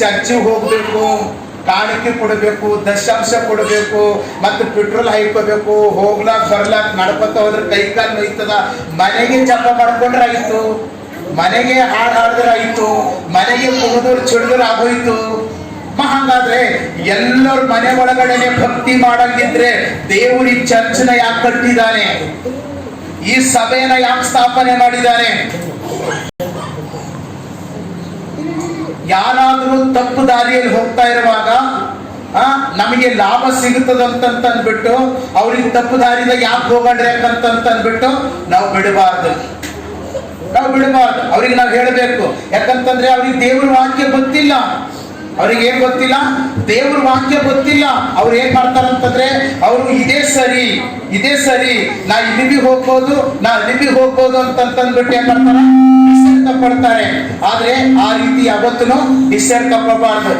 ಚರ್ಚಿಗೆ ಹೋಗ್ಬೇಕು, ಕಾಣಿಕೆ ಕೊಡಬೇಕು, ದಶಾಂಶ ಕೊಡಬೇಕು, ಮತ್ತು ಪೆಟ್ರೋಲ್ ಹಾಯ್ಕೋಬೇಕು, ಹೋಗ್ಲಾಕ್ ಬರ್ಲಾಕ್ ನಡ್ಕೊತ ಹೋದ್ರೆ ಕೈ ಕಾಲು ನೋಯ್ತದ. ಮನೆಗೆ ಜಪ ಮಾಡ್ಕೊಂಡ್ರೆ ಆಯ್ತು, ಮನೆಗೆ ಹಾಡು ಹಾಡಿದ್ರೆ ಆಯ್ತು, ಮನೆಗೆ ಕುಡಿದವ್ರು ಚಿಡಿದ್ರು ಆಗೋಯ್ತು. ಹಂಗಾದ್ರೆ ಎಲ್ಲರ ಮನೆ ಒಳಗಡೆನೆ ಭಕ್ತಿ ಮಾಡಂಗಿದ್ರೆ ದೇವರು ಈ ಚರ್ಚನ ಯಾಕೆ ಕಟ್ಟಿದ್ದಾನೆ? ಈ ಸಭೆಯನ್ನ ಯಾಕೆ ಸ್ಥಾಪನೆ ಮಾಡಿದ್ದಾನೆ? ಯಾರಾದ್ರೂ ತಪ್ಪು ದಾರಿಯಲ್ಲಿ ಹೋಗ್ತಾ ಇರುವಾಗ ನಮಗೆ ಲಾಭ ಸಿಗುತ್ತದಂತಂದ್ಬಿಟ್ಟು ಅವ್ರಿಗೆ ತಪ್ಪು ದಾರಿಯಿಂದ ಯಾಕೆ ಹೋಗಣ್ರಿ ಯಾಕಂತಂದ್ಬಿಟ್ಟು ನಾವು ಬಿಡಬಾರ್ದು. ಅವ್ರಿಗೆ ನಾವು ಹೇಳಬೇಕು. ಯಾಕಂತಂದ್ರೆ ಅವ್ರಿಗೆ ದೇವ್ರ ವಾಕ್ಯ ಗೊತ್ತಿಲ್ಲ. ಅವ್ರಿಗೆ ಏನ್ ಗೊತ್ತಿಲ್ಲ? ದೇವ್ರ ವಾಕ್ಯ ಗೊತ್ತಿಲ್ಲ. ಅವ್ರು ಏನ್ ಮಾಡ್ತಾರಂತಂದ್ರೆ ಅವರು ಇದೇ ಸರಿ, ನಾ ಇಲ್ಲಿಗೆ ಹೋಗ್ಬೋದು ಅಂತಂದ್ಬಿಟ್ಟು ಏನ್ ಮಾಡ್ತಾರ? ಪಡ್ತಾರೆ. ಆದ್ರೆ ಆ ರೀತಿ ಯಾವತ್ತೂ ಡಿಸೈಡ್ ತಪ್ಪಬಾರ್ದು.